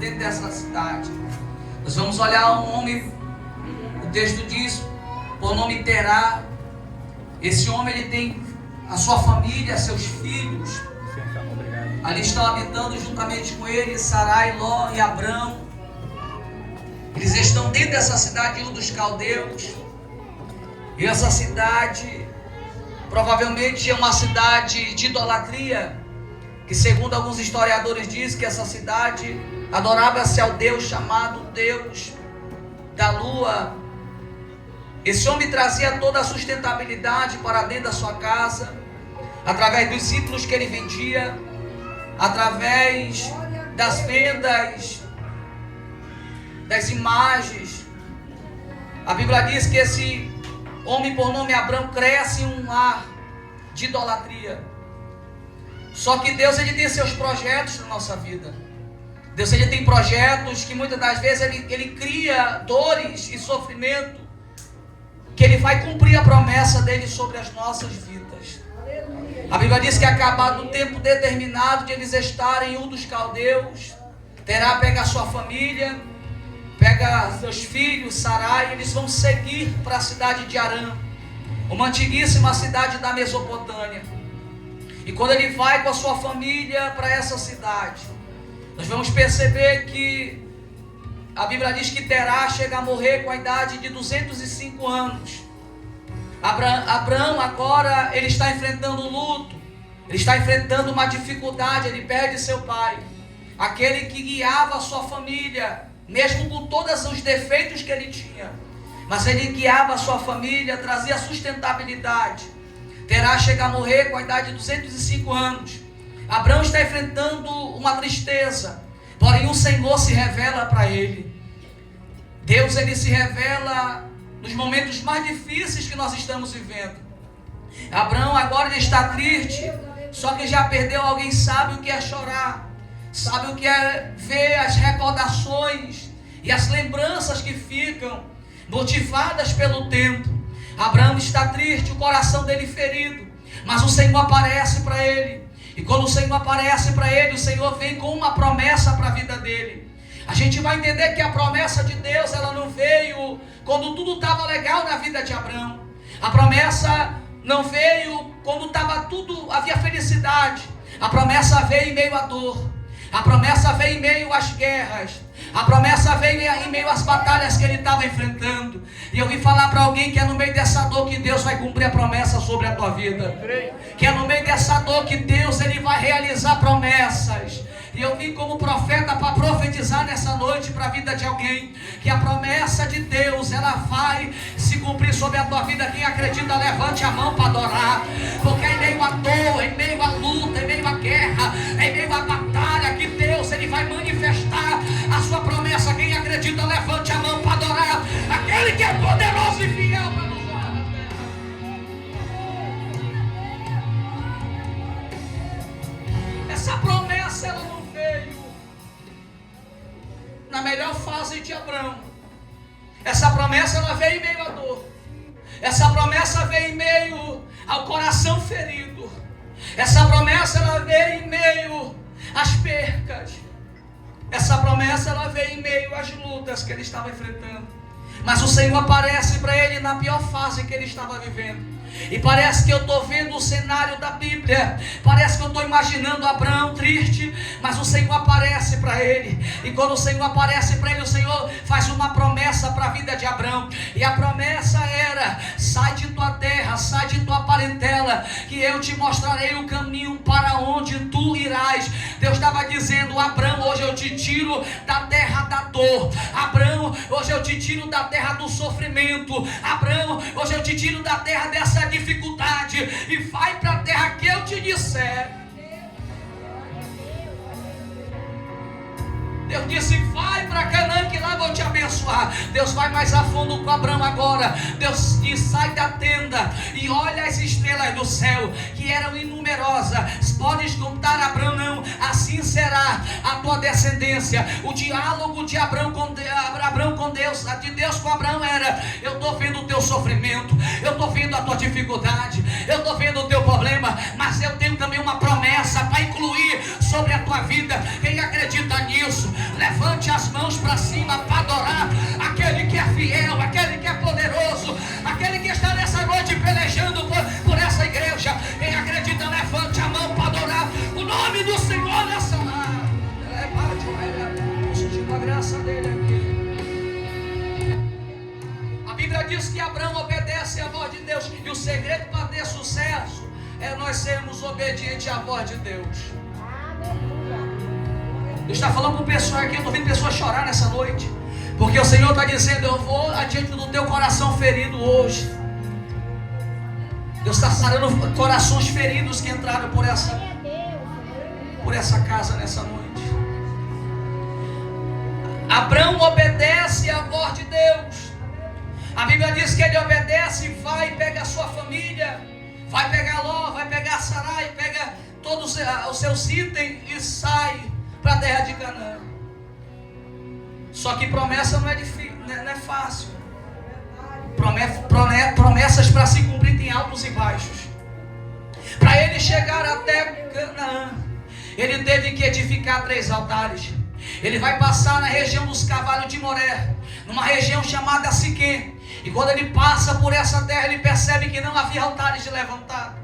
dentro dessa cidade. Nós vamos olhar um homem, o texto diz, por nome Terá. Esse homem, ele tem a sua família, seus filhos. Ali estão habitando juntamente com ele Sarai, Ló e Abrão. Eles estão dentro dessa cidade, Ur dos Caldeus. E essa cidade provavelmente é uma cidade de idolatria, que segundo alguns historiadores dizem que essa cidade adorava-se ao Deus chamado Deus da Lua. Esse homem trazia toda a sustentabilidade para dentro da sua casa, através dos ídolos que ele vendia, através das vendas, das imagens. A Bíblia diz que esse homem por nome Abrão cresce em um lar de idolatria. Só que Deus, ele tem seus projetos na nossa vida. Deus, ele tem projetos que muitas das vezes ele cria dores e sofrimento, que ele vai cumprir a promessa dele sobre as nossas vidas. A Bíblia diz que acabado o tempo determinado de eles estarem em Ur dos Caldeus, Terá pega a sua família, pega seus filhos, Sarai, eles vão seguir para a cidade de Harã, uma antiguíssima cidade da Mesopotâmia. E quando ele vai com a sua família para essa cidade, nós vamos perceber que a Bíblia diz que Terá chega a morrer com a idade de 205 anos. Abrão agora, ele está enfrentando luto, ele está enfrentando uma dificuldade, ele perde seu pai, aquele que guiava a sua família, mesmo com todos os defeitos que ele tinha, mas ele guiava a sua família, trazia sustentabilidade. Terá chega a morrer com a idade de 205 anos. Abrão está enfrentando uma tristeza, porém o Senhor se revela para ele. Deus, ele se revela nos momentos mais difíceis que nós estamos vivendo. Abrão agora ele está triste, só que já perdeu. Alguém sabe o que é chorar, sabe o que é ver as recordações e as lembranças que ficam motivadas pelo tempo. Abrão está triste, o coração dele ferido, mas o Senhor aparece para ele. E quando o Senhor aparece para ele, o Senhor vem com uma promessa para a vida dele. A gente vai entender que a promessa de Deus, ela não veio quando tudo estava legal na vida de Abrão. A promessa não veio quando estava tudo, havia felicidade. A promessa veio em meio à dor. A promessa veio em meio às guerras. A promessa veio em meio às batalhas que ele estava enfrentando. E eu vim falar para alguém que é no meio dessa dor que Deus vai cumprir a promessa sobre a tua vida. Que é no meio dessa dor que Deus, ele vai realizar promessas. E eu vim como profeta para profetizar nessa noite para a vida de alguém, que a promessa de Deus, ela vai se cumprir sobre a tua vida. Quem acredita, levante a mão para adorar. Porque é em meio à dor, em meio à luta, em meio à guerra, em meio à batalha, que Deus, ele vai manifestar a sua promessa. Quem acredita, levante a mão para adorar aquele que é poderoso e fiel para nos guardar. Essa promessa, ela não veio na melhor fase de Abrão. Essa promessa, ela veio em meio à dor. Essa promessa veio em meio ao coração ferido. Essa promessa, ela veio em meio às percas. Essa promessa, ela veio em meio às lutas que ele estava enfrentando. Mas o Senhor aparece para ele na pior fase que ele estava vivendo. E parece que eu estou vendo o cenário da Bíblia. Parece que eu estou imaginando Abrão triste, mas o Senhor aparece para ele. E quando o Senhor aparece para ele, o Senhor faz uma promessa para a vida de Abrão. E a promessa era: sai de tua terra, sai de tua parentela, que eu te mostrarei o caminho para onde tu irás. Deus estava dizendo: Abrão, hoje eu te tiro da terra da dor. Abrão, hoje eu te tiro da terra do sofrimento. Abrão, hoje eu te tiro da terra dessa dificuldade e vai para a terra que eu te disser. Deus disse: vai para Canaã, que lá vou te abençoar. Deus vai mais a fundo com Abrão agora. Deus diz: sai da tenda e olha as estrelas do céu, que eram inumerosas. Podes contar, Abrão? Não. Assim será a tua descendência. O diálogo de Abrão com Deus, de Deus com Abrão era: eu estou vendo o teu sofrimento, eu estou vendo a tua dificuldade, eu estou vendo o teu problema, mas eu tenho também uma promessa para incluir sobre a tua vida. Quem acredita nisso, levanta levante as mãos para cima para adorar aquele que é fiel, aquele que é poderoso, aquele que está nessa noite pelejando por essa igreja. Quem acredita, levante a mão para adorar o nome do Senhor nessa hora. A graça dele aqui. A Bíblia diz que Abraão obedece à voz de Deus, e o segredo para ter sucesso é nós sermos obedientes à voz de Deus. Deus está falando para o pessoal aqui, eu estou vendo pessoas chorar nessa noite, porque o Senhor está dizendo: eu vou adiante do teu coração ferido hoje. Deus está sarando corações feridos que entraram por essa casa nessa noite. Abraão obedece à voz de Deus. A Bíblia diz que ele obedece e vai e pega a sua família, vai pegar Ló, vai pegar Sarai, pega todos os seus itens e sai para a terra de Canaã. Só que promessa não é difícil, não é fácil. Promessas para se cumprir tem altos e baixos. Para ele chegar até Canaã, ele teve que edificar 3 altares. Ele vai passar na região dos cavalos de Moré, numa região chamada Siquém. E quando ele passa por essa terra, ele percebe que não havia altares de levantar.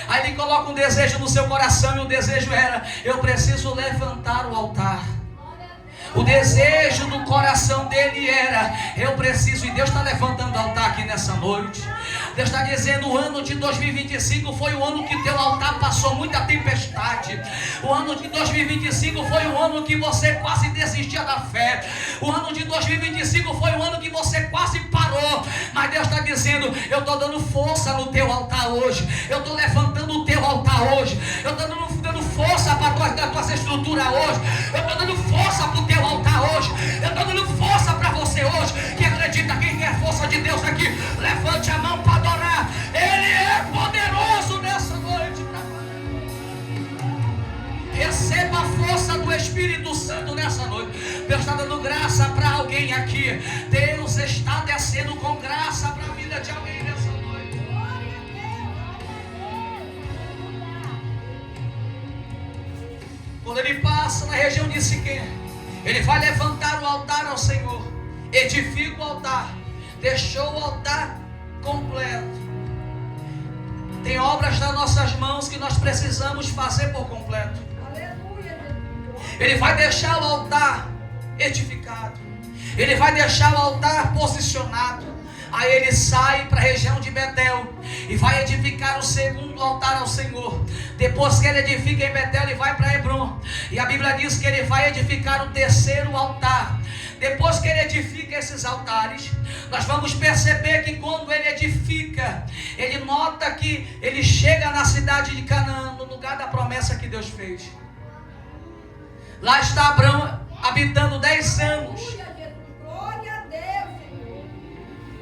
Aí ele coloca um desejo no seu coração, e o desejo era: eu preciso levantar o altar. O desejo do coração dele era: eu preciso. E Deus está levantando o altar aqui nessa noite. Deus está dizendo: o ano de 2025 foi o ano que teu altar passou muita tempestade. O ano de 2025 foi o ano que você quase desistia da fé. O ano de 2025 foi o ano que você quase parou. Mas Deus está dizendo: eu estou dando força no teu altar hoje. Eu estou levantando o teu altar hoje. Eu estou dando força para a tua estrutura hoje. Eu estou dando força para o teu altar hoje. Eu estou dando força para você hoje. Que acredita, quem quer força de Deus aqui, levante a mão para adorar. Ele é poderoso nessa noite. Receba a força do Espírito Santo nessa noite. Deus está dando graça para alguém aqui. Deus está descendo com graça para a vida de alguém nessa noite. Quando ele passa na região de Siquém, ele vai levantar o altar ao Senhor. Edifica o altar. Deixou o altar completo. Tem obras nas nossas mãos que nós precisamos fazer por completo. Ele vai deixar o altar edificado. Ele vai deixar o altar posicionado. Aí ele sai para a região de Betel e vai edificar o segundo altar ao Senhor. Depois que ele edifica em Betel, ele vai para Hebrom. E a Bíblia diz que ele vai edificar o terceiro altar. Depois que ele edifica esses altares, nós vamos perceber que quando ele edifica, ele nota que ele chega na cidade de Canaã, no lugar da promessa que Deus fez. Lá está Abraão habitando 10 anos.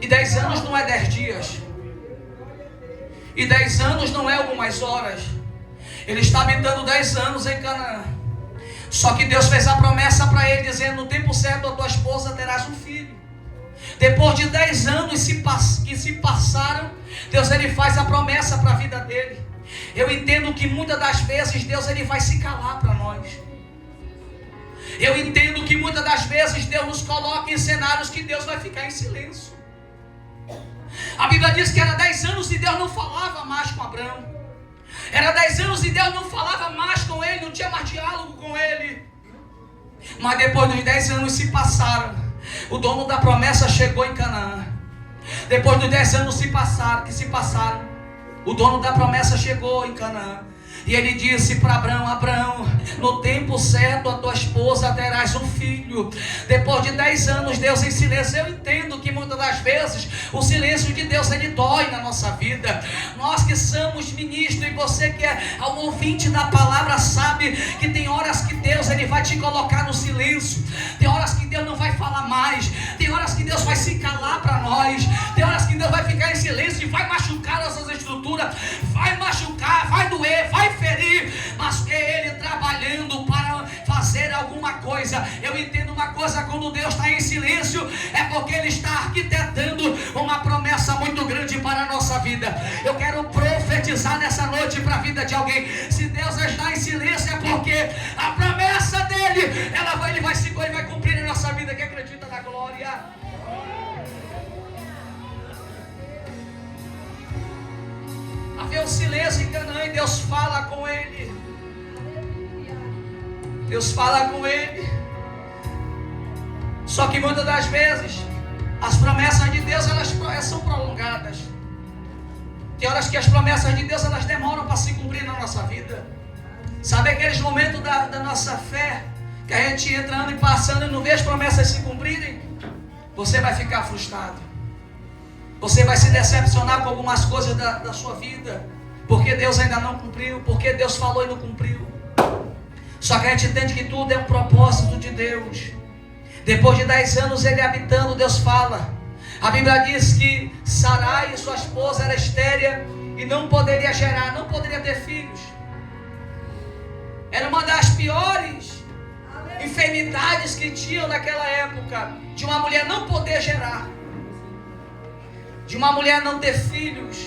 E 10 anos não é 10 dias. E 10 anos não é algumas horas. Ele está habitando 10 anos em Canaã. Só que Deus fez a promessa para ele, dizendo: no tempo certo a tua esposa terás um filho. Depois de 10 anos que se passaram, Deus ele faz a promessa para a vida dele. Eu entendo que muitas das vezes Deus ele vai se calar para nós. Eu entendo que muitas das vezes Deus nos coloca em cenários que Deus vai ficar em silêncio. A Bíblia diz que era 10 anos e Deus não falava mais com Abraão. Era 10 anos e Deus não falava mais com ele, não tinha mais diálogo com ele. Mas depois dos 10 anos se passaram, o dono da promessa chegou em Canaã. Depois dos 10 anos que se passaram, o dono da promessa chegou em Canaã. E ele disse para Abraão: Abraão, no tempo certo a tua esposa terás um filho. Depois de 10 anos, Deus em silêncio. Eu entendo que muitas das vezes o silêncio de Deus ele dói na nossa vida. Nós que somos ministros, e você que é ao ouvinte da palavra sabe que tem horas que Deus ele vai te colocar no silêncio. Tem horas que Deus não vai falar mais. Tem horas que Deus vai se calar para nós. Tem horas que Deus vai ficar em silêncio e vai machucar nossas estruturas. Vai machucar, vai doer, vai ferir, mas que ele trabalhando para fazer alguma coisa. Eu entendo uma coisa: quando Deus está em silêncio, é porque ele está arquitetando uma promessa muito grande para a nossa vida. Eu quero profetizar nessa noite para a vida de alguém: se Deus está em silêncio, é porque a promessa dele, ele Deus fala com ele. Deus fala com ele. Só que muitas das vezes as promessas de Deus elas são prolongadas. Tem horas que as promessas de Deus elas demoram para se cumprir na nossa vida. Sabe aqueles momentos da nossa fé que a gente entra ano e passando e não vê as promessas se cumprirem? Você vai ficar frustrado. Você vai se decepcionar com algumas coisas da sua vida, porque Deus ainda não cumpriu, porque Deus falou e não cumpriu. Só que a gente entende que tudo é um propósito de Deus. Depois de 10 anos ele habitando, Deus fala. A Bíblia diz que Sarai, sua esposa, era estéril e não poderia gerar, não poderia ter filhos. Era uma das piores enfermidades que tinham naquela época, de uma mulher não poder gerar, de uma mulher não ter filhos.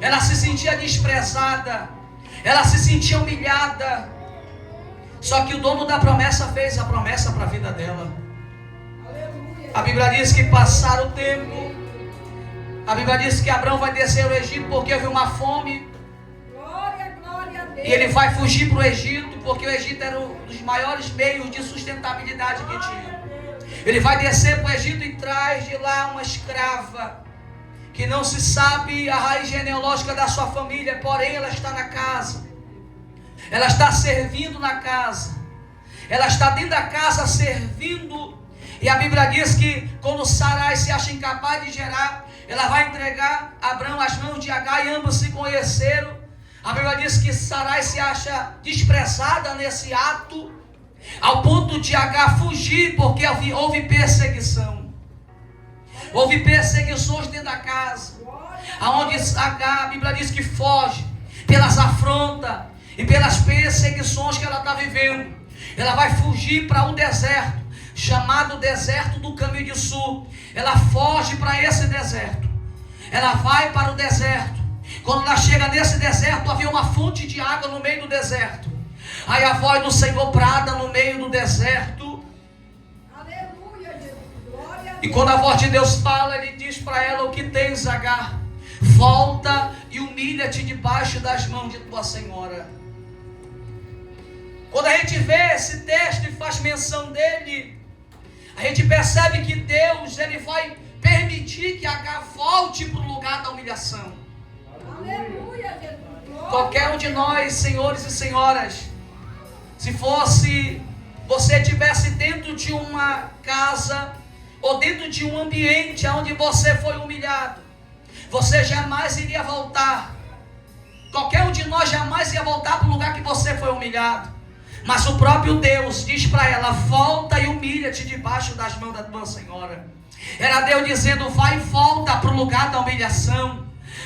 Ela se sentia desprezada, ela se sentia humilhada. Só que o dono da promessa fez a promessa para a vida dela. A Bíblia diz que passaram o tempo. A Bíblia diz que Abraão vai descer ao Egito porque houve uma fome. E ele vai fugir para o Egito, porque o Egito era um dos maiores meios de sustentabilidade que tinha. Ele vai descer para o Egito e traz de lá uma escrava, que não se sabe a raiz genealógica da sua família, porém ela está na casa. Ela está servindo na casa. Ela está dentro da casa servindo. E a Bíblia diz que quando Sarai se acha incapaz de gerar, ela vai entregar Abraão às mãos de Agar e ambos se conheceram. A Bíblia diz que Sarai se acha desprezada nesse ato, ao ponto de Agar fugir, porque houve perseguição. Houve perseguições dentro da casa, aonde Agar, a Bíblia diz que foge pelas afrontas e pelas perseguições que ela está vivendo. Ela vai fugir para um deserto, chamado deserto do caminho de sul. Ela foge para esse deserto. Ela vai para o deserto. Quando ela chega nesse deserto, havia uma fonte de água no meio do deserto. Aí a voz do Senhor brada no meio do deserto. Aleluia, Jesus. Glória a Deus. E quando a voz de Deus fala, ele diz para ela: o que tens, Agar? Volta e humilha-te debaixo das mãos de tua senhora. Quando a gente vê esse texto e faz menção dele, a gente percebe que Deus ele vai permitir que Agar volte para o lugar da humilhação. Aleluia, Jesus. Glória Qualquer um de nós, senhores e senhoras, se fosse você estivesse dentro de uma casa ou dentro de um ambiente onde você foi humilhado, você jamais iria voltar. Qualquer um de nós jamais ia voltar para o lugar que você foi humilhado. Mas o próprio Deus diz para ela: volta e humilha-te debaixo das mãos da tua senhora. Era Deus dizendo: vai e volta para o lugar da humilhação.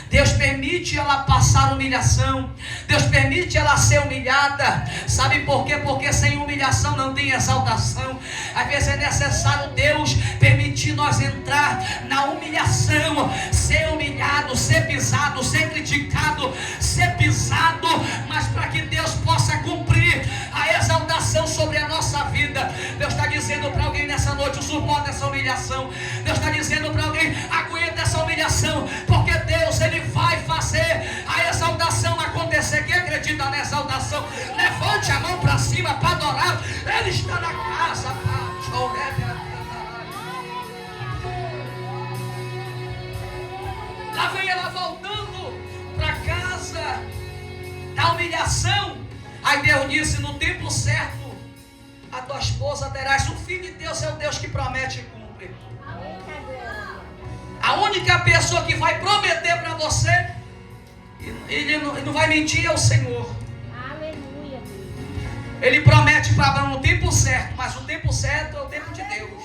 Deus permite ela passar humilhação. Deus permite ela ser humilhada. Sabe por quê? Porque sem humilhação não tem exaltação. Às vezes é necessário Deus permitir nós entrar na humilhação, ser humilhado, ser pisado, ser criticado, ser pisado, mas para que Deus possa cumprir a exaltação sobre a nossa vida. Deus está dizendo para alguém nessa noite: suporta essa humilhação. Deus está dizendo para alguém: aguenta essa humilhação, porque Deus ele vai fazer a exaltação acontecer. Quem acredita na exaltação, levante a mão para cima para adorar. Ele está na casa. Lá vem ela voltando para casa da humilhação. Aí Deus disse: no tempo certo a tua esposa terás um filho. E Deus é o Deus que promete e cumpre. A única pessoa que vai prometer para você, ele não vai mentir, é o Senhor. Aleluia. Ele promete para Abraão no tempo certo, mas o tempo certo é o tempo de Deus.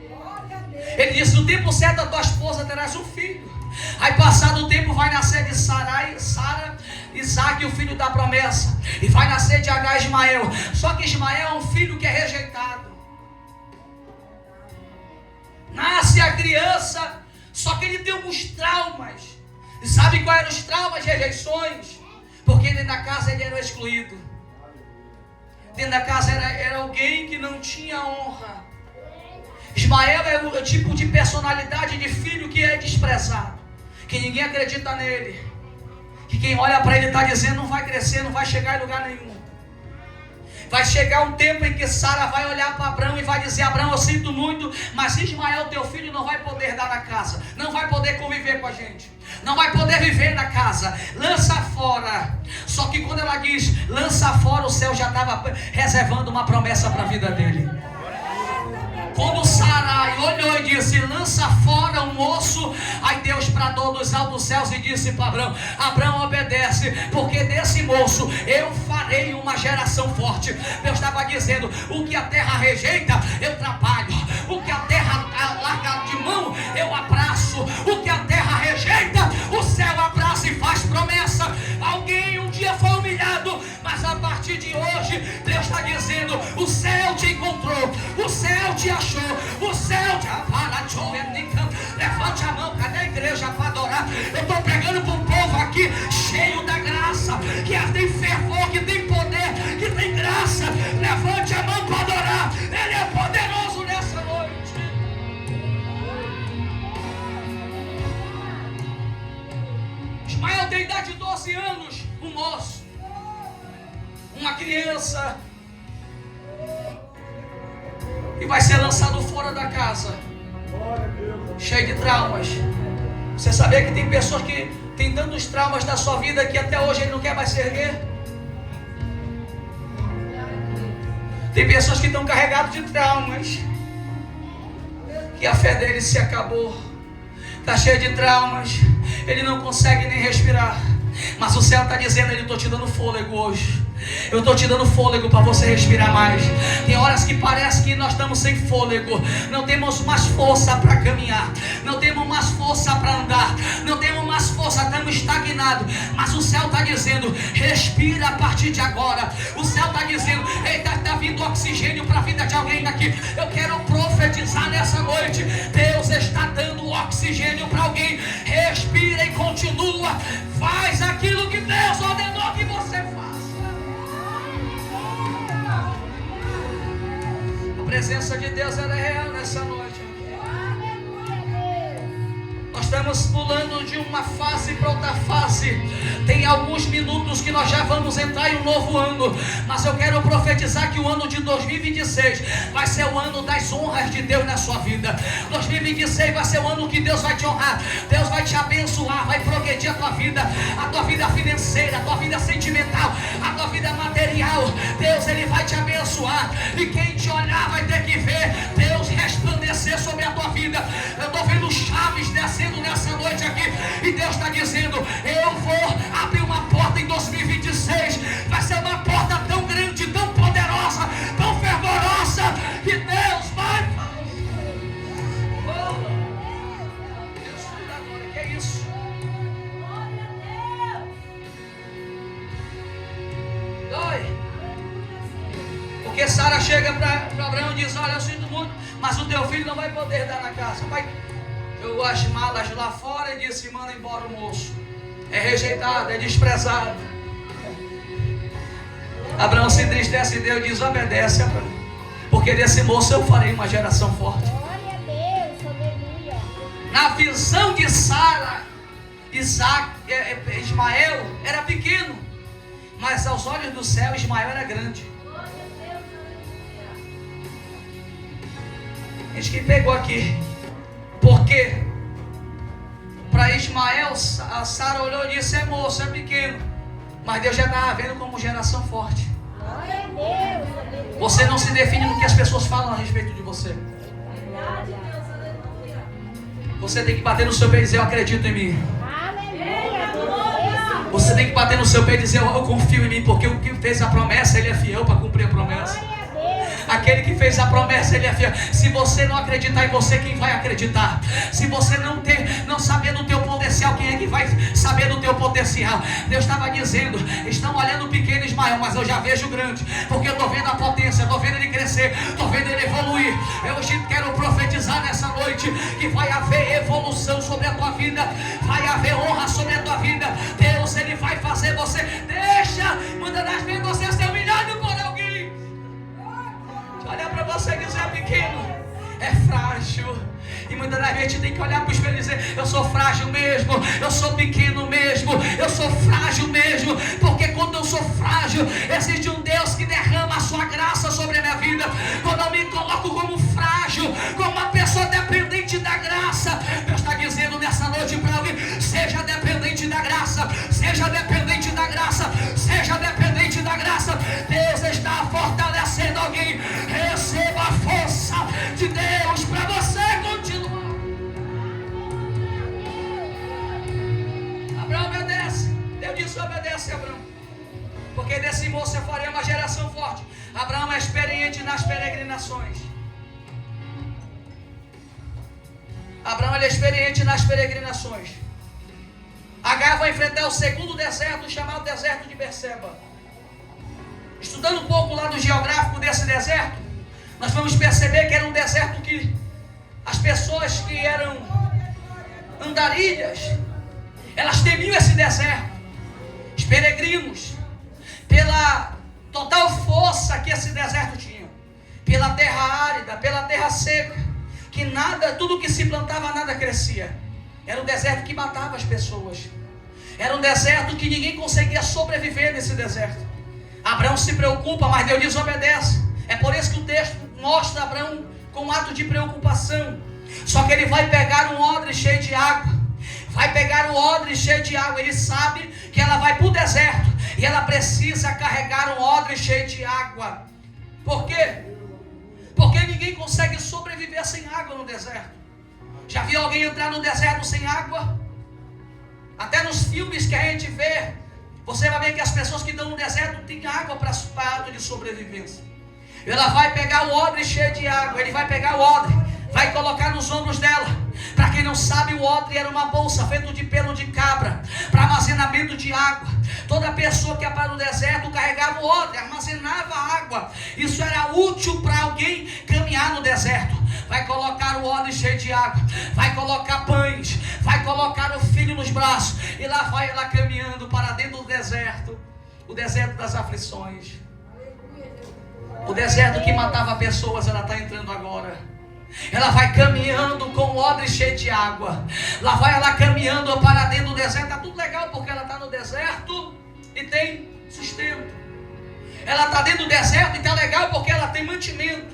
Glória a Deus. Ele disse: no tempo certo a tua esposa terás um filho. Aí passado o tempo vai nascer de Sara, Isaac, o filho da promessa. E vai nascer de Agar, Ismael. Só que Ismael é um filho que é rejeitado. Nasce a criança, só que ele tem alguns traumas. E sabe quais eram os traumas, rejeições? Porque dentro da casa ele era excluído. Dentro da casa era alguém que não tinha honra. Ismael é o tipo de personalidade de filho que é desprezado, que ninguém acredita nele, que quem olha para ele está dizendo: não vai crescer, não vai chegar em lugar nenhum. Vai chegar um tempo em que Sara vai olhar para Abraão e vai dizer: Abraão, eu sinto muito, mas Ismael, teu filho, não vai poder dar na casa, não vai poder conviver com a gente, não vai poder viver na casa, lança fora. Só que quando ela diz lança fora, o céu já estava reservando uma promessa para a vida dele. Quando Sarai olhou e disse: lança fora o moço, aí Deus bradou dos altos céus e disse para Abraão: Abraão, obedece, porque desse moço eu farei uma geração forte. Deus estava dizendo: o que a terra rejeita, eu trabalho. O que a terra larga de mão, eu abraço. O que a terra rejeita, o céu abraça e faz promessa. Alguém um dia foi humilhado, mas a partir de hoje Deus está dizendo: o céu te encontrou, o céu te achou, o céu te aparachou. Levante a mão, cadê a igreja para adorar? Eu estou pregando para um povo aqui cheio da graça, que tem fervor, que tem poder, que tem graça. Levante a mão para adorar. Ele é poderoso nessa noite. Ismael tem idade de 12 anos, um moço, uma criança, e vai ser lançado fora da casa, cheio de traumas. Você sabia que tem pessoas que têm tantos traumas na sua vida que até hoje ele não quer mais se erguer? Tem pessoas que estão carregadas de traumas, que a fé dele se acabou, está cheio de traumas, ele não consegue nem respirar. Mas o céu está dizendo: eu estou te dando fôlego hoje. Eu estou te dando fôlego para você respirar mais. Tem horas que parece que nós estamos sem fôlego, não temos mais força para caminhar, não temos mais força para andar, não temos mais força, estamos estagnados. Mas o céu está dizendo: respira a partir de agora. O céu está dizendo: está vindo oxigênio para a vida de alguém aqui. Eu quero profetizar nessa noite: Deus está dando oxigênio para alguém. Respira e continua. Faz aquilo que Deus ordenou que você faça. A presença de Deus, ela é real nessa noite. Nós estamos pulando de uma fase para outra fase. Tem alguns minutos que nós já vamos entrar em um novo ano, mas eu quero profetizar que o ano de 2026 vai ser o ano das honras de Deus na sua vida. 2026 vai ser o ano que Deus vai te honrar, Deus vai te abençoar, vai progredir a tua vida financeira, a tua vida sentimental, a tua vida material. Deus, ele vai te abençoar, e quem te olhar vai ter que ver Deus resplandecer sobre a tua vida. Eu estou vendo chaves descendo nessa noite aqui, e Deus está dizendo: eu vou abrir uma porta em 2026. Vai ser uma porta tão grande, tão poderosa, tão fervorosa, que Deus vai fazer. Deus, agora, que é isso? Dói. Porque Sara chega para Abraão e diz: olha, eu sinto muito, mas o teu filho não vai poder dar na casa. Vai. Jogou as malas lá fora e disse: manda embora o moço. É rejeitado, é desprezado. Abraão se entristece e Deus diz: obedece, Abraão, porque desse moço eu farei uma geração forte. Glória a Deus, aleluia. Na visão de Sara, Ismael era pequeno, mas aos olhos do céu Ismael era grande. Diz que pegou aqui, porque para Ismael, a Sara olhou e disse: é moço, é pequeno, mas Deus já estava vendo como geração forte. Glória a Deus, aleluia. Você não se define no que as pessoas falam a respeito de você. Verdade, Deus, aleluia. Você tem que bater no seu peito e dizer: eu acredito em mim. Aleluia, glória. Você tem que bater no seu peito e dizer: eu confio em mim, porque o que fez a promessa, ele é fiel para cumprir a promessa. Glória a Deus. Aquele que fez a promessa, ele é fiel. Se você não acreditar em você, quem vai acreditar? Se você não saber do teu potencial, quem é que vai saber do teu potencial? Deus estava dizendo: estão olhando o pequeno Ismael, mas eu já vejo o grande, porque eu estou vendo a potência, estou vendo ele crescer, estou vendo ele evoluir. Eu hoje quero profetizar nessa noite que vai haver evolução sobre a tua vida, vai haver honra sobre a tua vida. Deus, ele vai fazer você. Deixa, muitas das vezes você ser humilhado por alguém. Olha para você e dizer: é pequeno, é frágil. E muitas das vezes a gente tem que olhar para o espelho e dizer: eu sou frágil mesmo, eu sou pequeno mesmo, eu sou frágil mesmo. Porque quando eu sou frágil, existe um Deus que derrama a sua graça sobre a minha vida. Quando eu me coloco como frágil, como uma pessoa dependente da graça, Deus está dizendo nessa noite para alguém: seja dependente da graça, seja dependente da graça, seja dependente da graça. Deus está fortalecendo alguém. Receba a força de Deus para você continuar. Abraão obedece. Deus disse: obedece, Abraão, porque desse moço eu farei uma geração forte. Abraão é experiente nas peregrinações. Abraão ele é experiente nas peregrinações. Agar vai enfrentar o segundo deserto, chamado deserto de Berseba. Estudando um pouco lá do geográfico desse deserto, nós vamos perceber que era um deserto que as pessoas que eram andarilhas, elas temiam esse deserto. Os peregrinos, pela total força que esse deserto tinha, pela terra árida, pela terra seca, que nada, tudo que se plantava, nada crescia. Era um deserto que matava as pessoas. Era um deserto que ninguém conseguia sobreviver nesse deserto. Abraão se preocupa, mas Deus desobedece. É por isso que o texto mostra Abraão com um ato de preocupação. Só que ele vai pegar um odre cheio de água. Vai pegar o odre cheio de água. Ele sabe que ela vai para o deserto e ela precisa carregar um odre cheio de água. Por quê? Porque ninguém consegue sobreviver sem água no deserto. Já viu alguém entrar no deserto sem água? Até nos filmes que a gente vê, você vai ver que as pessoas que estão no deserto têm água para ato de sobrevivência. Ela vai pegar o odre cheio de água. Ele vai pegar o odre, vai colocar nos ombros dela. Para quem não sabe, o odre era uma bolsa feita de pelo de cabra, para armazenamento de água. Toda pessoa que ia para o deserto carregava o odre, armazenava água. Isso era útil para alguém caminhar no deserto. Vai colocar o odre cheio de água, vai colocar pães, vai colocar o filho nos braços, e lá vai ela caminhando para dentro do deserto. O deserto das aflições, o deserto que matava pessoas, ela está entrando agora. Ela vai caminhando com o odre cheio de água. Lá vai ela caminhando para dentro do deserto. Está tudo legal porque ela está no deserto e tem sustento. Ela está dentro do deserto e está legal porque ela tem mantimento.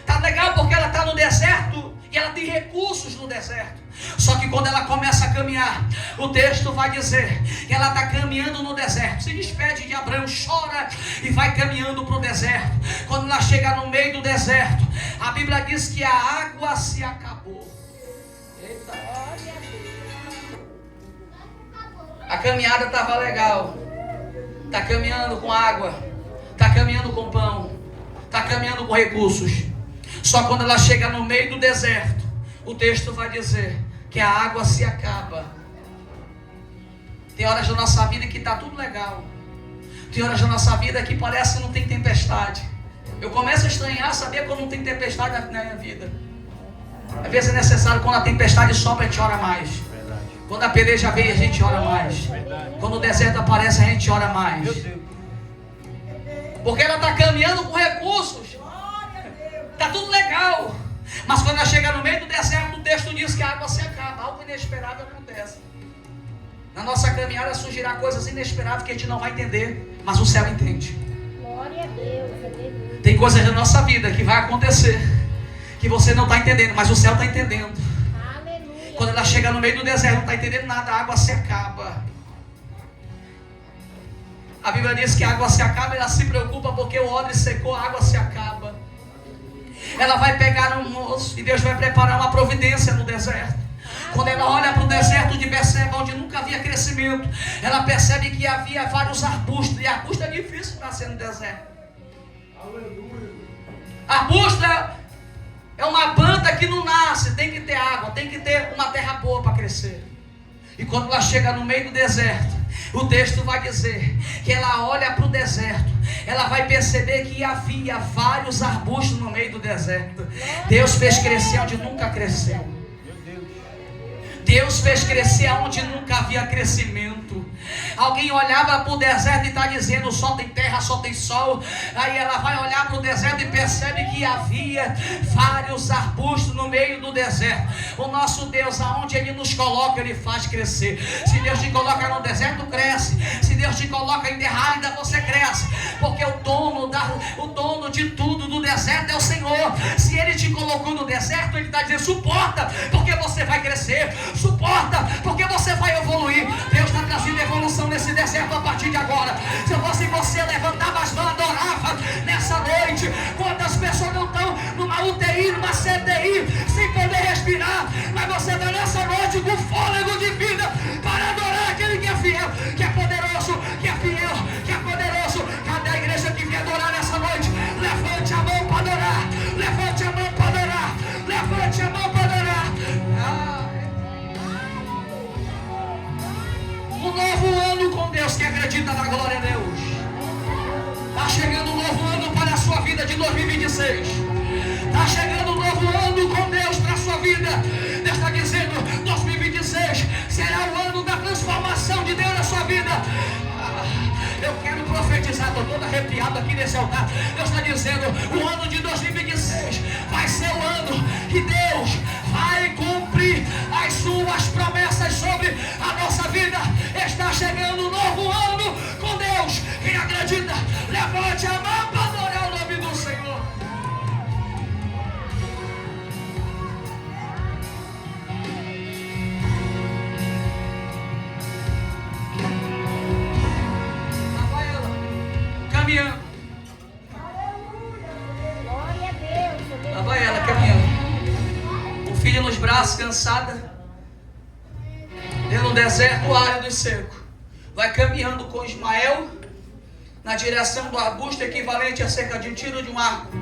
Está legal porque ela está no deserto e ela tem recursos no deserto. Só que quando ela começa a caminhar, o texto vai dizer que ela está caminhando no deserto. Se despede de Abraão, chora e vai caminhando para o deserto. Quando ela chega no meio do deserto, a Bíblia diz que a água se acabou. Eita. A caminhada estava legal. Está caminhando com água, está caminhando com pão, está caminhando com recursos. Só quando ela chega no meio do deserto, o texto vai dizer que a água se acaba. Tem horas da nossa vida que está tudo legal. Tem horas da nossa vida que parece que não tem tempestade. Eu começo a estranhar, saber quando não tem tempestade na minha vida. Às vezes é necessário, quando a tempestade sopra, a gente ora mais. Quando a peleja vem, a gente ora mais. Quando o deserto aparece, a gente ora mais. Porque ela está caminhando com recursos. Está tudo legal. Mas quando ela chega no meio do deserto, o texto diz que a água se acaba. Algo inesperado acontece. Na nossa caminhada surgirá coisas inesperadas que a gente não vai entender, mas o céu entende. Glória a Deus. Tem coisas na nossa vida que vai acontecer, que você não está entendendo, mas o céu está entendendo. Aleluia. Quando ela chega no meio do deserto, não está entendendo nada, a água se acaba. A Bíblia diz que a água se acaba, ela se preocupa porque o odre secou, a água se acaba. Ela vai pegar um moço e Deus vai preparar uma providência no deserto. Quando ela olha para o deserto de Berseba, onde nunca havia crescimento, ela percebe que havia vários arbustos. E arbusto é difícil nascer no deserto. Arbusto é uma planta que não nasce, tem que ter água, tem que ter uma terra boa para crescer. E quando ela chega no meio do deserto, o texto vai dizer que ela olha para o deserto, ela vai perceber que havia vários arbustos no meio do deserto. Deus fez crescer onde nunca cresceu. Deus fez crescer aonde nunca havia crescimento. Alguém olhava para o deserto e está dizendo: só tem terra, só tem sol. Aí ela vai olhar para o deserto e percebe que havia vários arbustos no meio do deserto. O nosso Deus, aonde Ele nos coloca, Ele faz crescer. Se Deus te coloca no deserto, cresce. Se Deus te coloca em terra árida, você cresce. Porque o dono de tudo do deserto é o Senhor. Se Ele te colocou no deserto, Ele está dizendo: suporta, porque você vai crescer. Suporta, porque você vai evoluir. Deus está trazendo evolução nesse deserto a partir de agora. Se fosse você, levantava as mãos, adorava nessa noite. Quantas pessoas não estão numa UTI, numa CTI, sem poder respirar, mas você vai nessa noite com fôlego de vida para adorar aquele que é fiel, que é poderoso, que é fiel, que é poderoso. Cadê a igreja que vem adorar nessa noite? Levante a mão para adorar. Levante a mão para adorar. Levante a mão para adorar. Um novo ano com Deus. Quem acredita na glória a Deus? Está chegando um novo ano para a sua vida de 2026. Está chegando um novo ano com Deus para a sua vida. Deus está dizendo: 2026 será o ano da transformação de Deus na sua vida. Eu quero profetizar, estou todo arrepiado aqui nesse altar. Deus está dizendo: o ano de 2026 vai ser o ano que Deus vai cumprir as suas promessas sobre a nossa vida. Está chegando um novo ano com Deus. Quem acredita, levante a mão para adorar o nome do Senhor. Caminhando. Glória a Deus. Lá vai ela caminhando. O filho nos braços, cansada. Dentro do deserto árido e seco. Vai caminhando com Ismael na direção do arbusto, equivalente a cerca de um tiro de um arco.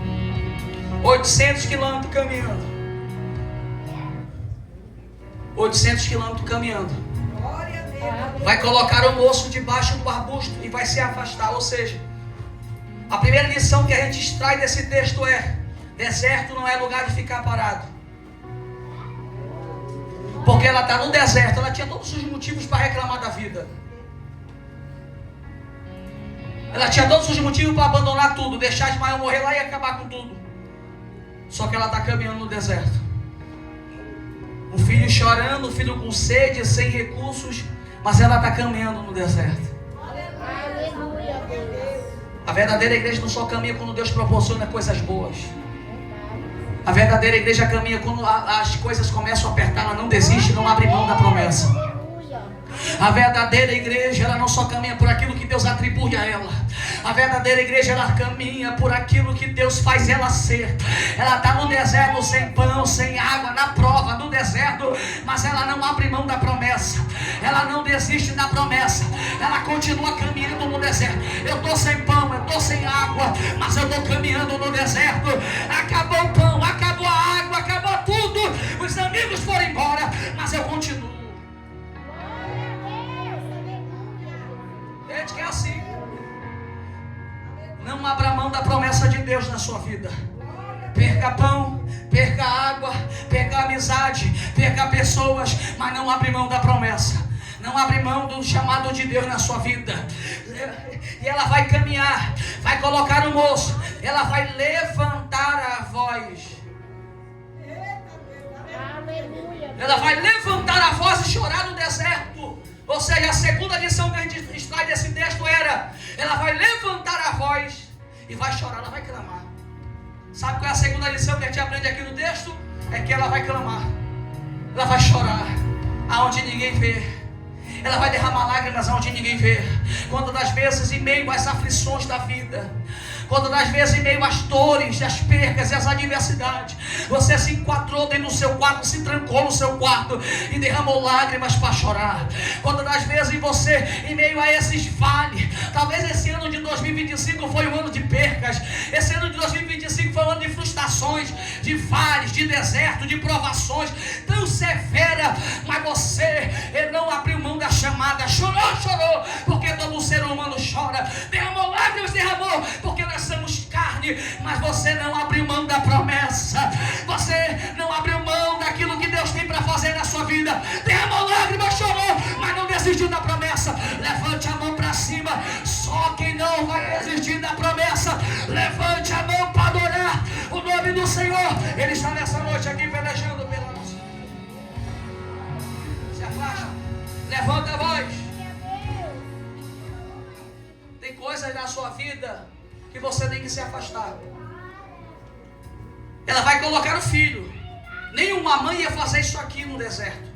800 quilômetros caminhando. 800 quilômetros caminhando. Vai colocar o moço debaixo do arbusto e vai se afastar. Ou seja, a primeira lição que a gente extrai desse texto é: deserto não é lugar de ficar parado. Porque ela está no deserto, ela tinha todos os motivos para reclamar da vida. Ela tinha todos os motivos para abandonar tudo, deixar Ismael morrer lá e acabar com tudo. Só que ela está caminhando no deserto. O filho chorando, o filho com sede, sem recursos, mas ela está caminhando no deserto. Aleluia, Deus. A verdadeira igreja não só caminha quando Deus proporciona coisas boas. A verdadeira igreja caminha quando as coisas começam a apertar. Ela não desiste, não abre mão da promessa. Aleluia. A verdadeira igreja, ela não só caminha por aquilo que Deus atribui a ela. A verdadeira igreja, ela caminha por aquilo que Deus faz ela ser. Ela está no deserto sem pão, sem água, na prova do deserto, mas ela não abre mão da promessa. Ela não desiste da promessa. Ela continua caminhando no deserto. Eu estou sem pão, eu estou sem água, mas eu estou caminhando no deserto. Acabou o pão, acabou a água, acabou tudo. Os amigos foram embora, mas eu continuo. Gente, que é assim. Não abra mão da promessa de Deus na sua vida. Perca pão, perca água, perca amizade, perca pessoas, mas não abre mão da promessa. Não abre mão do chamado de Deus na sua vida. E ela vai caminhar, vai colocar o moço, ela vai levantar a voz. Aleluia. Ela vai levantar a voz e chorar no deserto. Ou seja, a segunda lição que a gente extrai desse texto era: ela vai levantar a voz e vai chorar, ela vai clamar. Sabe qual é a segunda lição que a gente aprende aqui no texto? É que ela vai clamar, ela vai chorar aonde ninguém vê. Ela vai derramar lágrimas aonde ninguém vê. Quantas das vezes em meio às aflições da vida, quantas das vezes em meio às dores, às percas e às adversidades, você se enquadrou dentro do seu quarto, se trancou no seu quarto e derramou lágrimas para chorar. Quantas das vezes você, em meio a esses vales, talvez esse ano de 2025 foi um ano de percas, esse ano de 2025 foi um ano de frustrações, de vales, de deserto, de provações tão severa, mas você não abriu mão da chamada, chorou, porque todo ser humano chora, derramou lágrimas, porque nós somos carne, mas você não abriu mão da promessa, você não abriu mão daquilo que Deus tem para fazer na sua vida. Derramou desistiu da promessa, levante a mão para cima. Só quem não vai desistir da promessa, levante a mão para adorar o nome do Senhor. Ele está nessa noite aqui pelejando pela nossa. Se afasta, levanta a voz. Tem coisas na sua vida que você tem que se afastar. Ela vai colocar o filho. Nenhuma mãe ia fazer isso aqui no deserto.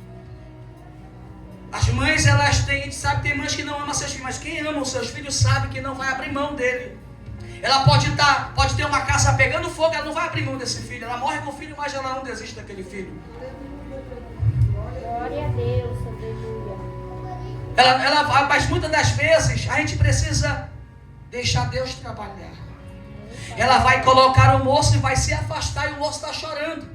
As mães, elas têm, a gente sabe que tem mães que não amam seus filhos, mas quem ama os seus filhos sabe que não vai abrir mão dele. Ela pode ter uma casa pegando fogo, ela não vai abrir mão desse filho. Ela morre com o filho, mas ela não desiste daquele filho. Glória a Deus, aleluia. Mas muitas das vezes a gente precisa deixar Deus trabalhar. Ela vai colocar o moço e vai se afastar, e o moço está chorando.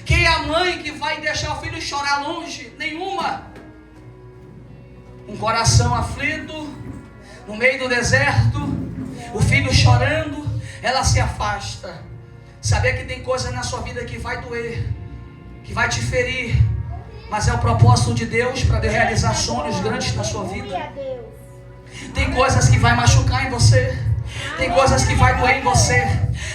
Quem é a mãe que vai deixar o filho chorar longe? Nenhuma. Um coração aflito, no meio do deserto, o filho chorando, ela se afasta. Saber que tem coisa na sua vida que vai doer, que vai te ferir, mas é o propósito de Deus para realizar sonhos grandes na sua vida. Tem coisas que vai machucar em você, tem coisas que vai doer em você,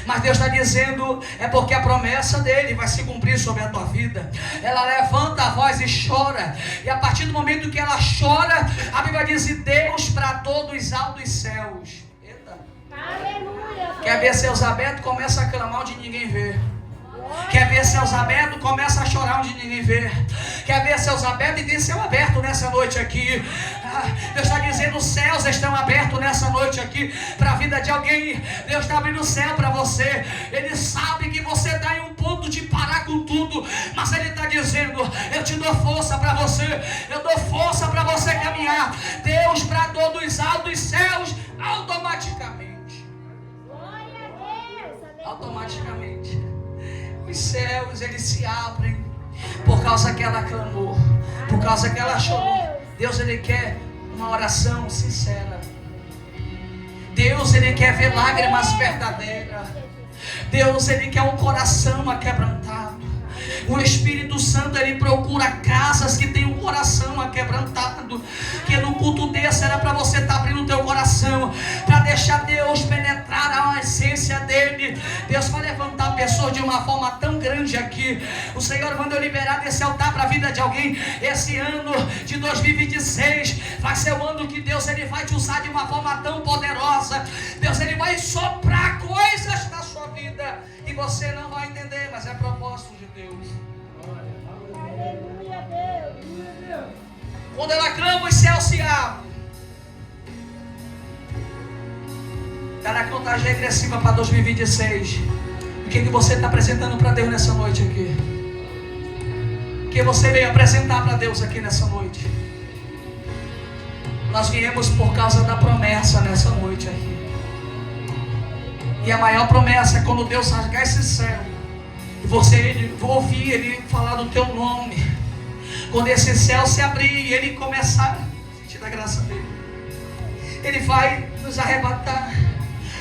mas Deus está dizendo, é porque a promessa dele vai se cumprir sobre a tua vida. Ela levanta a voz e chora, e a partir do momento que ela chora, a Bíblia diz: Deus bradou dos altos céus. Eita. Aleluia. Quer ver céus abertos? Começa a clamar onde ninguém vê. Quer ver céus abertos? Começa a chorar onde ninguém vê. Quer ver céus abertos? E tem céu aberto nessa noite aqui. Deus está dizendo: os céus estão abertos nessa noite aqui para a vida de alguém. Deus está abrindo o céu para você. Ele sabe que você está em um ponto de parar com tudo, mas Ele está dizendo: eu te dou força para você, eu dou força para você caminhar. Deus bradou dos altos céus automaticamente. Glória a Deus. Automaticamente os céus, eles se abrem por causa que ela clamou, por causa que ela chorou. Deus, Ele quer uma oração sincera. Deus, Ele quer ver lágrimas verdadeiras. Deus, Ele quer um coração aquebrantado. O Espírito Santo, Ele procura casas que tem um coração aquebrantado. Que no culto desse era para você estar abrindo o teu coração, para deixar Deus penetrar a essência dEle. Deus vai levantar pessoas de uma forma tão grande aqui. O Senhor mandou liberar desse altar para a vida de alguém. Esse ano de 2026 vai ser o ano que Deus, Ele vai te usar de uma forma tão poderosa. Deus, Ele vai soprar coisas na sua vida e você não vai entender, mas é propósito de Deus. Aleluia, Deus. Quando ela clama, os céus se abrem. Está na contagem regressiva para 2026. O que você está apresentando para Deus nessa noite aqui? O que você veio apresentar para Deus aqui nessa noite? Nós viemos por causa da promessa nessa noite aqui. E a maior promessa é quando Deus rasgar esse céu e você ouvir Ele falar do teu nome. Quando esse céu se abrir e Ele começar a sentir a graça dEle, Ele vai nos arrebatar.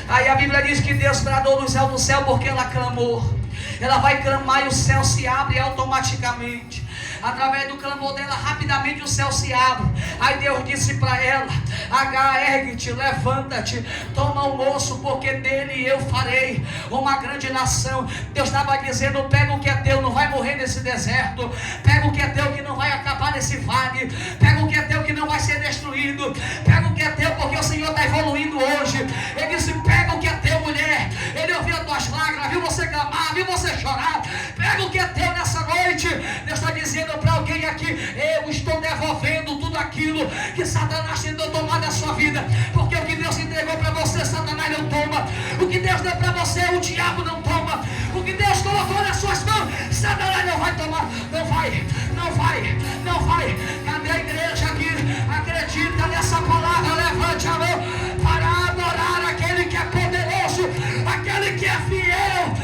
Aí a Bíblia diz que Deus bradou nos céus do céu porque ela clamou. Ela vai clamar e o céu se abre automaticamente. Através do clamor dela, rapidamente o céu se abre. Aí Deus disse para ela: Agar, ergue-te, levanta-te, toma o moço, porque dele eu farei uma grande nação. Deus estava dizendo: pega o que é teu, não vai morrer nesse deserto. Pega o que é teu, que não vai acabar nesse vale. Pega o que é teu, que não vai ser destruído. Pega o que é teu, porque o Senhor está evoluindo hoje. Ele disse: pega o que é teu, mulher. Ele ouviu as tuas lágrimas, viu você clamar, viu você chorar. Pega o que é teu nessa noite. Deus está dizendo para alguém aqui: eu estou devolvendo tudo aquilo que Satanás tentou tomar da sua vida, porque o que Deus entregou para você, Satanás não toma. O que Deus deu para você, o diabo não toma. O que Deus colocou nas suas mãos, Satanás não vai tomar. Não vai, não vai, não vai. Cadê a igreja aqui? Acredita nessa palavra, levante a mão para adorar aquele que é poderoso, aquele que é fiel.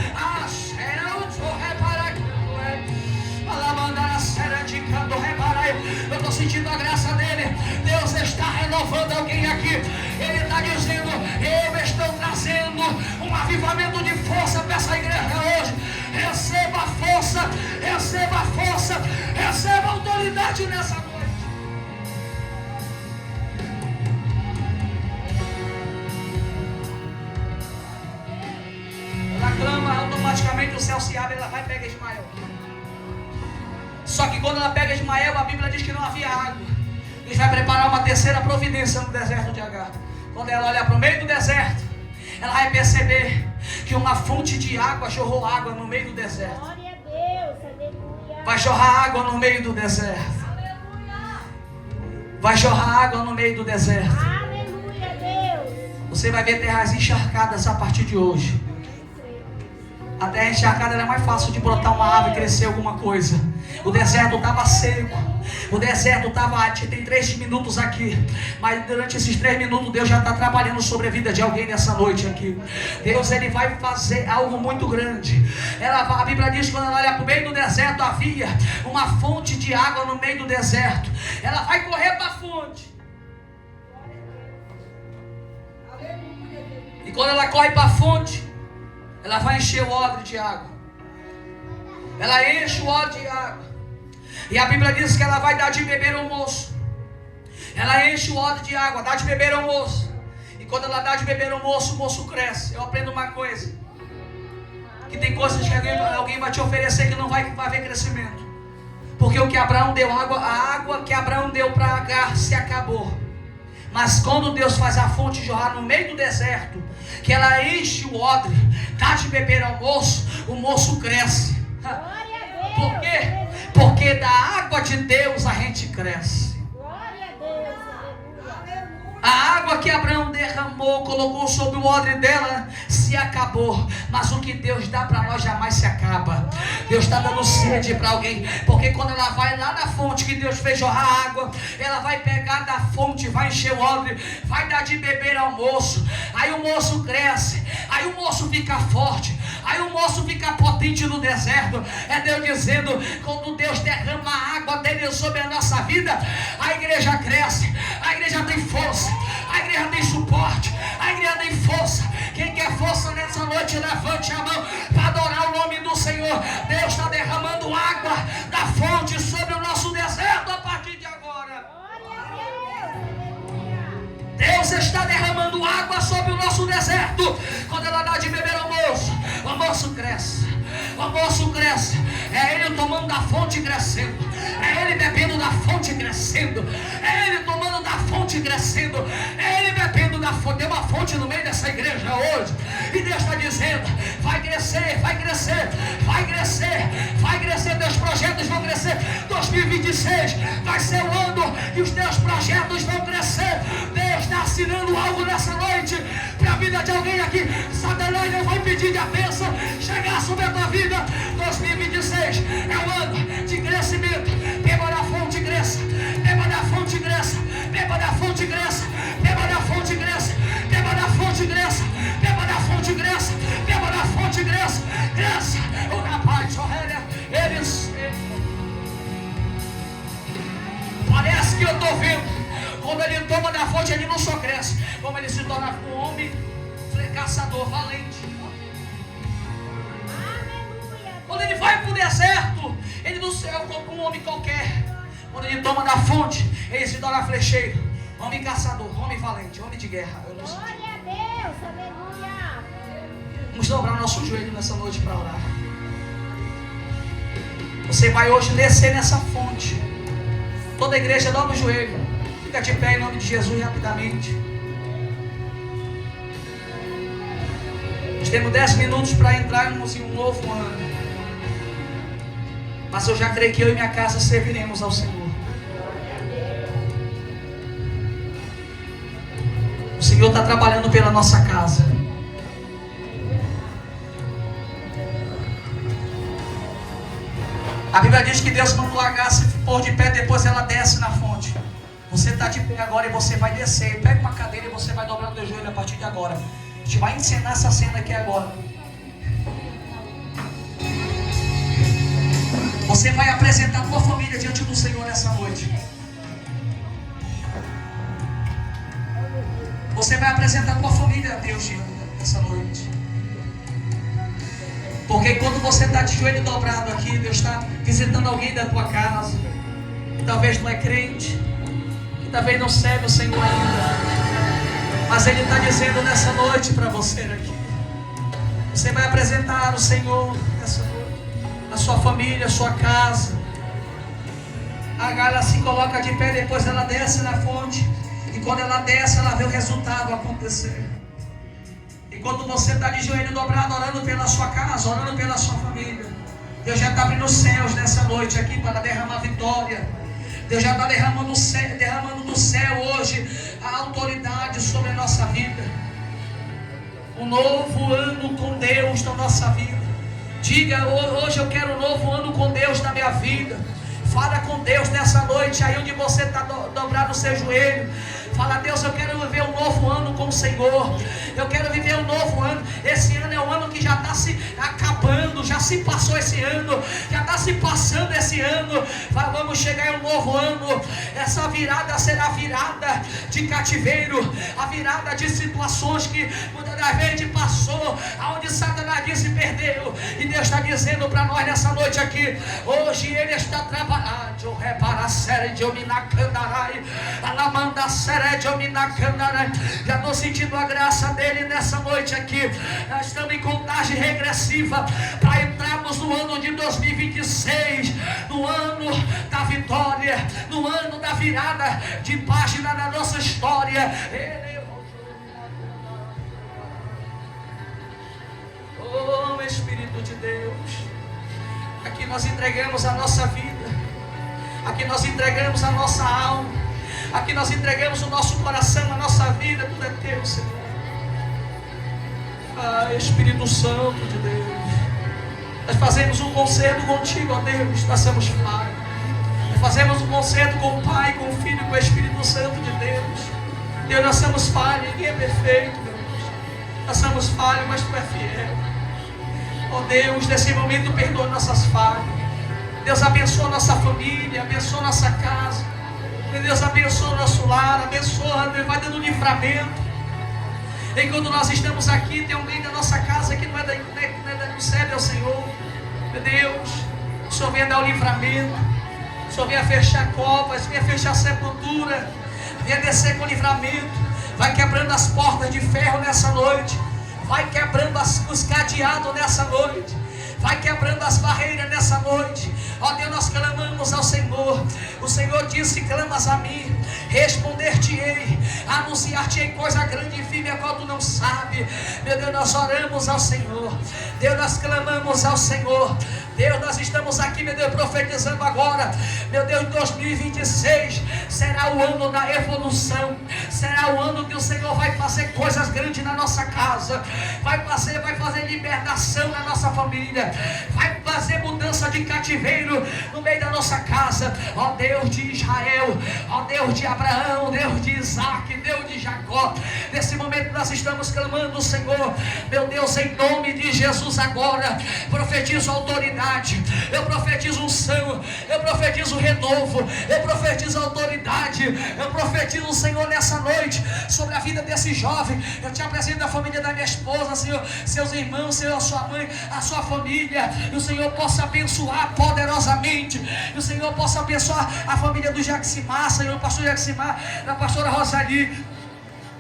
Eu estou sentindo a graça dele. Deus está renovando alguém aqui. Ele está dizendo: eu estou trazendo um avivamento de força para essa igreja hoje. Receba força, receba força, receba autoridade nessa noite. ela vai pegar Ismael. Só que quando ela pega Ismael, a Bíblia diz que não havia água. Deus vai preparar uma terceira providência no deserto de Agar. Quando ela olhar para o meio do deserto, ela vai perceber que uma fonte de água jorrou água no meio do deserto. Glória a Deus, aleluia. Vai jorrar água no meio do deserto. Vai jorrar água no meio do deserto. Aleluia, Deus. Você vai ver terras encharcadas a partir de hoje. A terra encharcada era mais fácil de brotar uma árvore e crescer alguma coisa. O deserto estava seco. O deserto estava... Tem 3 minutos aqui. Mas durante esses 3 minutos Deus já está trabalhando sobre a vida de alguém nessa noite aqui. Deus, Ele vai fazer algo muito grande. A Bíblia diz que quando ela olha para o meio do deserto, havia uma fonte de água no meio do deserto. Ela vai correr para a fonte. E quando ela corre para a fonte, ela vai encher o odre de água. Ela enche o odre de água. E a Bíblia diz que ela vai dar de beber ao moço. Ela enche o odre de água, dá de beber ao moço. E quando ela dá de beber ao moço, o moço cresce. Eu aprendo uma coisa. Que tem coisas que alguém vai te oferecer que não vai haver crescimento. Porque o que Abraão deu, a água que Abraão deu para Agar se acabou. Mas quando Deus faz a fonte jorrar no meio do deserto, que ela enche o odre, dá de beber ao moço, o moço cresce. Glória a Deus. Por quê? Porque da água de Deus a gente cresce. Glória a Deus, aleluia. A água que Abraão derramou, colocou sobre o odre dela, se acabou. Mas o que Deus dá para nós jamais se acaba. Deus está dando sede para alguém. Porque quando ela vai lá na fonte que Deus fez jorrar água, ela vai pegar da fonte, vai encher o odre, vai dar de beber ao moço. Aí o moço cresce, aí o moço fica forte, aí o moço fica potente no deserto. É Deus dizendo, quando Deus derrama a água dele sobre a nossa vida, a igreja cresce, a igreja tem força, a igreja tem suporte, a igreja tem força. Quem quer força nessa noite, levante a mão para adorar o nome do Senhor. Deus está derramando água da fonte sobre o nosso deserto a partir de agora. Glória a Deus, aleluia. Deus está derramando água sobre o nosso deserto. Quando ela dá de beber ao moço, o moço cresce. O moço cresce. É ele tomando da fonte e crescendo. É ele bebendo da fonte e crescendo. É ele tomando da fonte e crescendo. É ele bebendo da fonte. Tem uma fonte no meio dessa igreja hoje. E Deus está dizendo, vai crescer, vai crescer, vai crescer, vai crescer. Teus projetos vão crescer. 2026 vai ser o ano que os teus projetos vão crescer. Deus está assinando algo nessa noite para a vida de alguém aqui. Satanás não vai impedir de a bênção chegar sobre a tua vida. 2026 é o ano de crescimento. Beba da fonte e cresça. Beba da fonte e cresça. Beba da fonte e cresça. Beba da fonte e cresça. Beba da fonte e cresça. Beba da fonte e cresça. Beba da fonte e cresça. Cresça. O rapaz, eles... Parece que eu estou vendo. Quando ele toma da fonte, ele não só cresce, como ele se torna um homem caçador valente. Aleluia. Quando ele vai para o deserto, ele não é como um homem qualquer. Quando ele toma da fonte, ele se torna flecheiro, homem caçador, homem valente, homem de guerra. Glória a Deus, aleluia. Vamos dobrar o nosso joelho nessa noite para orar. Você vai hoje descer nessa fonte. Toda a igreja dobra o joelho. Fica de pé em nome de Jesus rapidamente. Nós temos 10 minutos para entrarmos em um novo ano. Mas eu já creio que eu e minha casa serviremos ao Senhor. O Senhor está trabalhando pela nossa casa. A Bíblia diz que Deus manda o Agar se pôr de pé, depois ela desce na fonte. Você está de pé agora e você vai descer. Pega uma cadeira e você vai dobrar o teu joelho a partir de agora. A gente vai encenar essa cena aqui agora. Você vai apresentar a tua família diante do Senhor nessa noite. Você vai apresentar a tua família a Deus nessa noite. Porque quando você está de joelho dobrado aqui, Deus está visitando alguém da tua casa, que talvez não é crente, que talvez não serve o Senhor ainda, mas Ele está dizendo nessa noite para você aqui. Você vai apresentar o Senhor nessa noite. sua família, a sua casa. A Gália se coloca de pé, depois ela desce na fonte. E quando ela desce, ela vê o resultado acontecer. Enquanto você está de joelho dobrado, orando pela sua casa, orando pela sua família, Deus já está abrindo os céus nessa noite aqui para derramar vitória. Deus já está derramando do céu hoje a autoridade sobre a nossa vida. Um novo ano com Deus na nossa vida. Diga, hoje eu quero um novo ano com Deus na minha vida. Fala com Deus nessa noite, aí onde você está dobrado o seu joelho. Fala, Deus, eu quero viver um novo ano com o Senhor. Eu quero viver um novo ano. Esse ano é um ano que já está se acabando. Já se passou esse ano. Já está se passando esse ano. Vamos chegar em um novo ano. Essa virada será a virada de cativeiro. A virada de situações que muitas das vezes passou. Aonde Satanás disse perdeu. E Deus está dizendo para nós nessa noite aqui. Hoje Ele está trabalhando. Repara a série de Ominacandarai. Alamanda série. Já estou sentindo a graça dele nessa noite aqui. Nós estamos em contagem regressiva para entrarmos no ano de 2026, no ano da vitória, no ano da virada de página da nossa história. Oh, Espírito de Deus, aqui nós entregamos a nossa vida, aqui nós entregamos a nossa alma. Aqui nós entregamos o nosso coração, a nossa vida, tudo é teu, Senhor. Ah, Espírito Santo de Deus, nós fazemos um concerto contigo, ó Deus, nós somos falhos. Nós fazemos um concerto com o Pai, com o Filho, com o Espírito Santo de Deus. Deus, nós somos falhos, ninguém é perfeito, Deus. Nós somos falhos, mas Tu é fiel. Ó Deus, nesse momento perdoa nossas falhas. Deus, abençoa nossa família, abençoa nossa casa. Deus, abençoa o nosso lar, abençoa, vai dando livramento. Enquanto nós estamos aqui, tem alguém da nossa casa que não é do céu, é o Senhor. Meu Deus, o Senhor venha dar o livramento, o Senhor venha fechar covas, venha fechar sepultura, venha descer com livramento, vai quebrando as portas de ferro nessa noite, vai quebrando os cadeados nessa noite, vai quebrando as barreiras nessa noite. Ó Deus, nós clamamos ao Senhor. O Senhor disse: clamas a mim, responder-te-ei, anunciar-te-ei coisa grande e firme a qual tu não sabe. Meu Deus, nós oramos ao Senhor. Deus, nós clamamos ao Senhor. Deus, nós estamos aqui, meu Deus, profetizando agora. Meu Deus, 2026 será o ano da evolução. Será o ano que o Senhor vai fazer coisas grandes na nossa casa. Vai fazer libertação na nossa família. Vai fazer mudança de cativeiro no meio da nossa casa. Ó Deus de Israel, ó Deus de Abraão, Deus de Isaac, Deus de Jacó. Nesse momento nós estamos clamando, Senhor. Meu Deus, em nome de Jesus agora, profetizo autoridade. Eu profetizo unção, eu profetizo renovo, eu profetizo autoridade, eu profetizo, Senhor, nessa noite, sobre a vida desse jovem. Eu te apresento a família da minha esposa, Senhor, seus irmãos, Senhor, a sua mãe, a sua família, e o Senhor possa abençoar poderosamente, e o Senhor possa abençoar a família do Jaximar, Senhor, o pastor Jaximar, da pastora Rosali.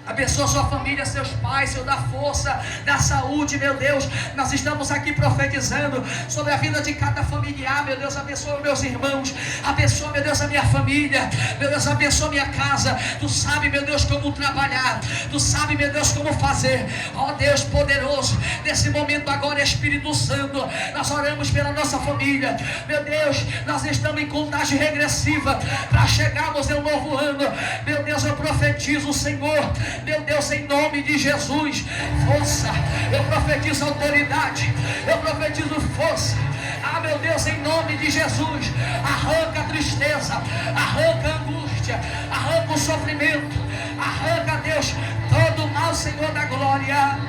Abençoa sua família, seus pais, Senhor, dá força, dá saúde, meu Deus. Nós estamos aqui profetizando sobre a vida de cada familiar, meu Deus. Abençoa meus irmãos, abençoa, meu Deus, a minha família, meu Deus, abençoa minha casa. Tu sabe, meu Deus, como trabalhar, tu sabe, meu Deus, como fazer. Ó Deus poderoso, nesse momento agora, Espírito Santo, nós oramos pela nossa família, meu Deus. Nós estamos em contagem regressiva para chegarmos em um novo ano. Meu Deus, eu profetizo, Senhor, meu Deus, em nome de Jesus, força, eu profetizo autoridade, eu profetizo força. Ah, meu Deus, em nome de Jesus, arranca a tristeza, arranca a angústia, arranca o sofrimento, arranca, Deus, todo o mal, Senhor da glória.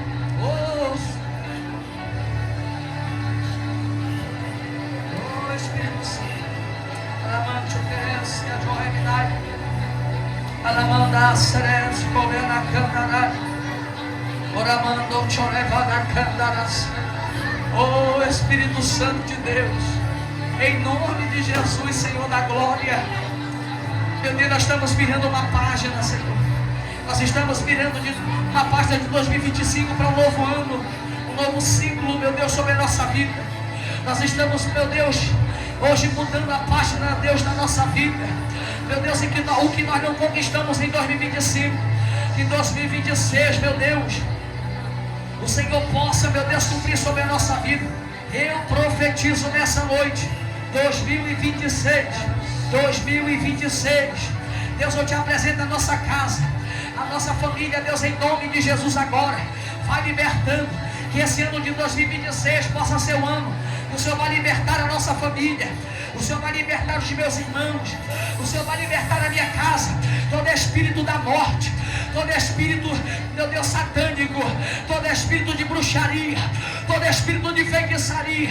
Oh, Espírito Santo, amante, oferece a joia. Alamanda seres govena candara, oramando chorevada candaras. Oh Espírito Santo de Deus, em nome de Jesus, Senhor da glória. Meu Deus, nós estamos virando uma página, Senhor. Nós estamos virando de uma página de 2025 para um novo ano, um novo ciclo, meu Deus, sobre a nossa vida. Nós estamos, meu Deus, hoje mudando a página, Deus, da nossa vida. Meu Deus, o que nós não conquistamos em 2025, que em 2026, meu Deus, o Senhor possa, meu Deus, cumprir sobre a nossa vida. Eu profetizo nessa noite, 2026, Deus, eu te apresento a nossa casa, a nossa família, Deus, em nome de Jesus agora. Vai libertando, que esse ano de 2026 possa ser o ano. O Senhor vai libertar a nossa família, o Senhor vai libertar os meus irmãos, o Senhor vai libertar a minha casa. Todo espírito da morte, todo espírito, meu Deus, satânico, todo espírito de bruxaria, todo espírito de feitiçaria,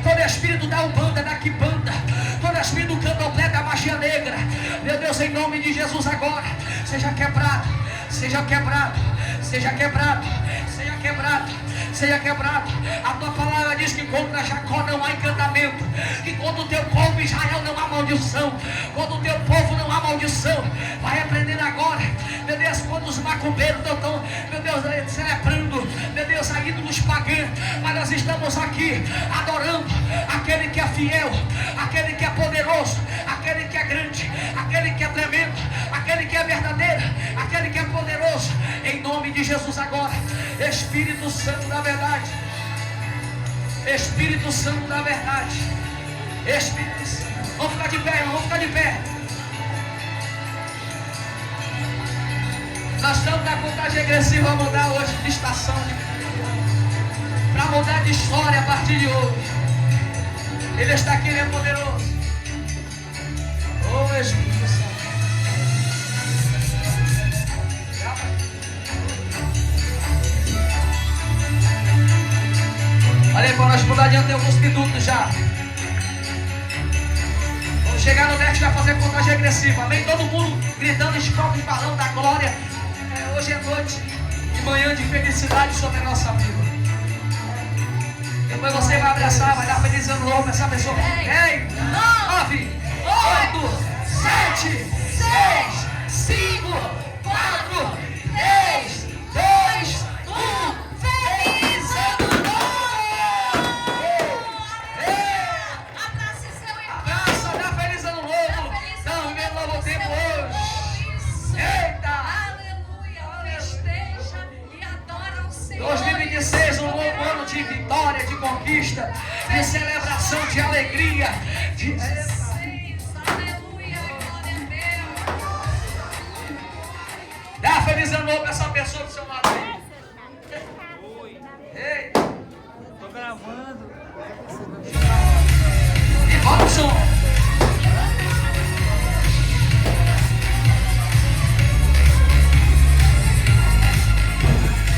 todo espírito da umbanda, da quibanda, todo espírito do candomblé, da magia negra, meu Deus, em nome de Jesus agora, seja quebrado, seja quebrado, seja quebrado, seja quebrado, seja quebrado. A tua palavra diz que contra Jacó não há encantamento, que contra o teu povo Israel não há maldição, contra o teu povo não há maldição. Vai aprendendo agora, meu Deus, quando os macumbeiros estão, meu Deus, celebrando, meu Deus, a ídolos pagãos, mas nós estamos aqui adorando aquele que é fiel, aquele que é poderoso, aquele que é grande, aquele que é tremendo, aquele que é verdadeiro, aquele que é poderoso. Em nome de Jesus agora, Espírito Santo da verdade, Espírito Santo da verdade, Espírito Santo. Vamos ficar de pé, irmão, vamos ficar de pé. Nós estamos na contagem regressiva a mudar hoje de estação, para mudar de história a partir de hoje. Ele está aqui, Ele é poderoso. Oh, Espírito Santo. Olha aí, para nós mudar adiante, tem alguns minutos já. Vamos chegar no next, vai fazer contagem regressiva. Amém? Todo mundo gritando, escola e balão da glória. Hoje é noite de manhã de felicidade sobre a nossa vida. Depois você vai abraçar, vai dar feliz ano novo para essa pessoa. 10, 9, 8, 7, 6, 5, 4, 3, 2, 1. Feliz ano novo! Abraça seu irmão. Abraça, dá feliz ano novo. Estamos vivendo um novo tempo hoje. Eita! Aleluia. Festeja e adora o Senhor. 2026, um novo ano de vitória, de conquista, de celebração, de alegria, de... Aleluia. Glória a Deus. Dá feliz ano novo para essa pessoa do seu lado aí.